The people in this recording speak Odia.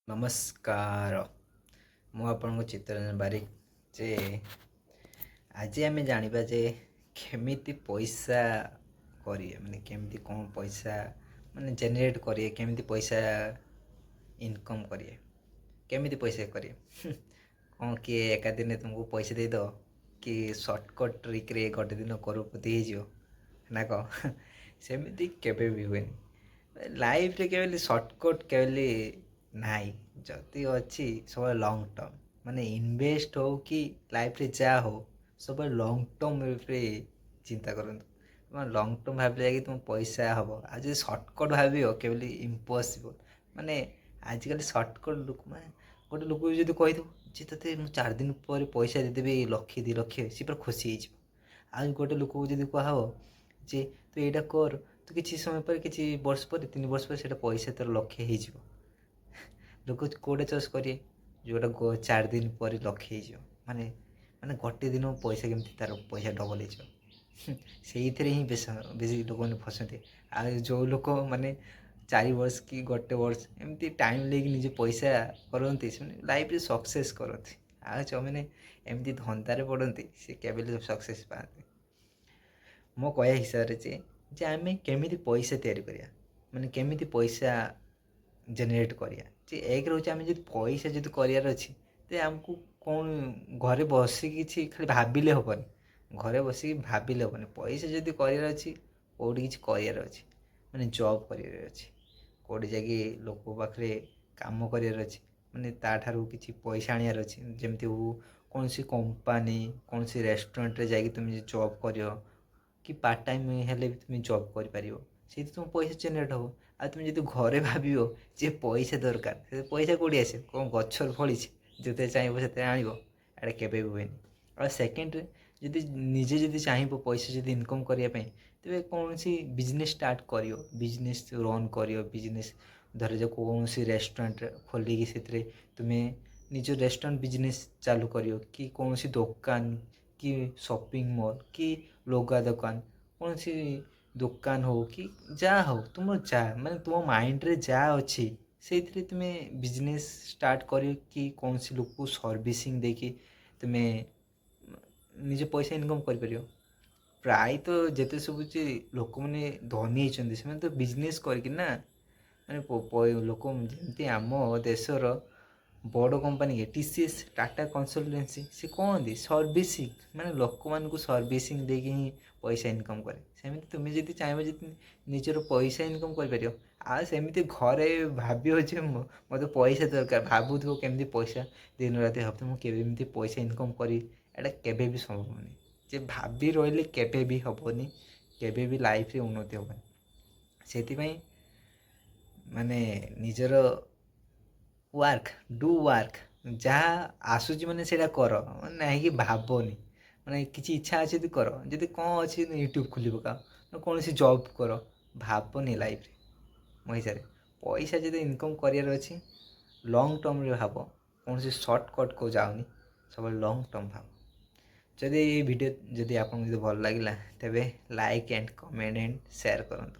ନମସ୍କାର। ମୁଁ ଆପଣଙ୍କ ଚିତ୍ତରଞ୍ଜନ ବାରିକ। ଯେ ଆଜି ଆମେ ଜାଣିବା ଯେ କେମିତି ପଇସା କରିବେ, ମାନେ କେମିତି କ'ଣ ପଇସା ମାନେ ଜେନେରେଟ୍ କରିବେ, କେମିତି ପଇସା ଇନକମ୍ କରିବେ, କେମିତି ପଇସା କରିବେ। କ'ଣ କିଏ ଏକା ଦିନେ ତୁମକୁ ପଇସା ଦେଇଦେବ କି ସର୍ଟକଟ୍ ଟ୍ରିକ୍ରେ ଗୋଟେ ଦିନ କରୋଡ଼ପତି ହେଇଯିବ ନା କ'ଣ? ସେମିତି କେବେ ବି ହୁଏନି। ଲାଇଫ୍ରେ କେବେ ସର୍ଟକଟ୍ କେବେ ନାହିଁ। ଯଦି ଅଛି ସବୁବେଳେ ଲଙ୍ଗ୍ ଟର୍ମ, ମାନେ ଇନଭେଷ୍ଟ ହଉ କି ଲାଇଫ୍ରେ ଯାହା ହଉ ସବୁବେଳେ ଲଙ୍ଗ୍ ଟର୍ମରେ ଚିନ୍ତା କରନ୍ତୁ। ତୁମ ଲଙ୍ଗ୍ ଟର୍ମ ଭାବିଲେ ଯାଇକି ତୁମ ପଇସା ହେବ। ଆଉ ଯଦି ସର୍ଟକଟ୍ ଭାବିବ କେବେ ଇମ୍ପସିବଲ୍। ମାନେ ଆଜିକାଲି ସର୍ଟକଟ୍ ଲୋକ, ମାନେ ଗୋଟେ ଲୋକକୁ ଯଦି କହିଦେବୁ ଯେ ତୋତେ ମୁଁ 4 ଦିନ ପରେ ପଇସା ଦେଇଦେବି 1,00,000 2,00,000, ସେ ପୁରା ଖୁସି ହେଇଯିବ। ଆଉ ଗୋଟେ ଲୋକକୁ ଯଦି କୁହାହେବ ଯେ ତୁ ଏଇଟା କର, ତୁ କିଛି ସମୟ ପରେ, କିଛି ବର୍ଷ ପରେ, 3 ବର୍ଷ ପରେ ସେଇଟା ପଇସା ତୋର 1,00,000 ହେଇଯିବ। ଲୋକ କେଉଁଟା ଚଏସ୍ କରିବେ? ଯେଉଁଟା 4 ଦିନ ପରେ 1,00,000 ହେଇଯିବ। ମାନେ ମାନେ ଗୋଟେ ଦିନ ପଇସା କେମିତି ତାର ପଇସା ଡବଲ୍ ହେଇଯିବ। ସେଇଥିରେ ହିଁ ବେଶୀ ଲୋକମାନେ ଫସନ୍ତି। ଆଉ ଯେଉଁ ଲୋକ ମାନେ 4 ବର୍ଷ କି ଗୋଟେ ବର୍ଷ ଏମିତି ଟାଇମ୍ ନେଇକି ନିଜେ ପଇସା କରନ୍ତି, ସେମାନେ ଲାଇଫ୍ରେ ସକ୍ସେସ୍ କରନ୍ତି। ଆଉ ଯେଉଁମାନେ ଏମିତି ଧନ୍ଦାରେ ପଡ଼ନ୍ତି ସେ କେବେ ସକ୍ସେସ୍ ପାଆନ୍ତି। ମୋ କହିବା ହିସାବରେ ଯେ ଆମେ କେମିତି ପଇସା ତିଆରି କରିବା, ମାନେ କେମିତି ପଇସା ଜେନେରେଟ୍ କରିବା। ଯେ ଏକ ରହୁଛି, ଆମେ ଯଦି ପଇସା ଯଦି କରିବାର ଅଛି ତ ଆମକୁ କ'ଣ ଘରେ ବସିକି କିଛି ଖାଲି ଭାବିଲେ ହେବନି। ଘରେ ବସିକି ଭାବିଲେ ହେବନି। ପଇସା ଯଦି କରିବାର ଅଛି, କେଉଁଠି କିଛି କରିବାର ଅଛି, ମାନେ ଜବ୍ କରିବାର ଅଛି, କେଉଁଠି ଯାଇକି ଲୋକ ପାଖରେ କାମ କରିବାର ଅଛି, ମାନେ ତା'ଠାରୁ କିଛି ପଇସା ଆଣିବାର ଅଛି। ଯେମିତି ହଉ କୌଣସି କମ୍ପାନୀ, କୌଣସି ରେଷ୍ଟୁରାଣ୍ଟରେ ଯାଇକି ତୁମେ ଜବ୍ କରିବ କି ପାର୍ଟ ଟାଇମ୍ ହେଲେ ବି ତୁମେ ଜବ୍ କରିପାରିବ। ସେଇଠି ତୁମ ପଇସା ଜେନେରେଟ୍ ହେବ। ଆଉ ତୁମେ ଯଦି ଘରେ ଭାବିବ ଯେ ପଇସା ଦରକାର, ସେ ପଇସା କେଉଁଠି ଆସିବ? କ'ଣ ଗଛରୁ ଫଳିଛି ଯେତେ ଚାହିଁବ ସେତେ ଆଣିବ? ଏଇଟା କେବେ ବି ହୁଏନି। ଆଉ ସେକେଣ୍ଡରେ, ଯଦି ନିଜେ ଯଦି ଚାହିଁବ ପଇସା ଯଦି ଇନକମ୍ କରିବା ପାଇଁ, ତେବେ କୌଣସି ବିଜନେସ୍ ଷ୍ଟାର୍ଟ କରିବ, ବିଜନେସ୍ ରନ୍ କରିବ। ବିଜନେସ୍ ଧରାଯାଉ କୌଣସି ରେଷ୍ଟୁରାଣ୍ଟ ଖୋଲିକି ସେଥିରେ ତୁମେ ନିଜ ରେଷ୍ଟୁରାଣ୍ଟ ବିଜନେସ୍ ଚାଲୁ କରିବ, କି କୌଣସି ଦୋକାନ କି ସପିଂ ମଲ୍ କି ଲୁଗା ଦୋକାନ, କୌଣସି ଦୋକାନ ହଉ କି ଯାହା ହଉ, ତୁମର ଯାହା ମାନେ ତୁମ ମାଇଣ୍ଡରେ ଯାହା ଅଛି ସେଇଥିରେ ତୁମେ ବିଜନେସ୍ ଷ୍ଟାର୍ଟ କରିକି କୌଣସି ଲୋକକୁ ସର୍ଭିସିଂ ଦେଇକି ତୁମେ ନିଜ ପଇସା ଇନକମ୍ କରିପାରିବ। ପ୍ରାୟତଃ ଯେତେ ସବୁ ଯେ ଲୋକମାନେ ଧନୀ ହେଇଛନ୍ତି ସେମାନେ ତ ବିଜନେସ୍ କରିକି ନା। ମାନେ ଲୋକ ଯେମିତି ଆମ ଦେଶର ବଡ଼ କମ୍ପାନୀ TCS, ଟାଟା କନସଲଟାନ୍ସି, ସେ କହନ୍ତି ସର୍ଭିସିଂ, ମାନେ ଲୋକମାନଙ୍କୁ ସର୍ଭିସିଂ ଦେଇକି ହିଁ ପଇସା ଇନକମ୍ କରେ। ସେମିତି ତୁମେ ଯଦି ଚାହିଁବ ଯଦି ନିଜର ପଇସା ଇନକମ୍ କରିପାରିବ। ଆଉ ସେମିତି ଘରେ ଭାବିବ ଯେ ମୋତେ ପଇସା ଦରକାର, ଭାବୁଥିବ କେମିତି ପଇସା ଦିନ ରାତି ଭାବୁଥିବ ମୁଁ କେମିତି ପଇସା ଇନକମ୍ କରିବି, ଏଇଟା କେବେ ବି ସମ୍ଭବ ନୁହେଁ। ଯେ ଭାବି ରହିଲେ କେବେ ବି ହେବନି, କେବେ ବି ଲାଇଫ୍ରେ ଉନ୍ନତି ହେବନି। ସେଥିପାଇଁ ମାନେ ନିଜର ୱାର୍କ, ଯାହା ଆସୁଛି ମାନେ ସେଇଟା କର, ମାନେ ନାହିଁକି ଭାବନି। ମାନେ କିଛି ଇଚ୍ଛା ଅଛି ଯଦି କର, ଯଦି କ'ଣ ଅଛି ୟୁଟ୍ୟୁବ୍ ଖୋଲି ପକାଅ, କୌଣସି ଜବ୍ କର, ଭାବନି ଲାଇଫ୍ରେ। ମୋ ହିସାବରେ ପଇସା ଯଦି ଇନକମ୍ କରିବାର ଅଛି, ଲଙ୍ଗ୍ ଟର୍ମରେ ଭାବ, କୌଣସି ସର୍ଟକଟ୍କୁ ଯାଉନି, ସବୁବେଳେ ଲଙ୍ଗ୍ ଟର୍ମ ଭାବ। ଯଦି ଏଇ ଭିଡ଼ିଓ ଯଦି ଆପଣଙ୍କୁ ଯଦି ଭଲ ଲାଗିଲା, ତେବେ like and comment and share କରନ୍ତୁ।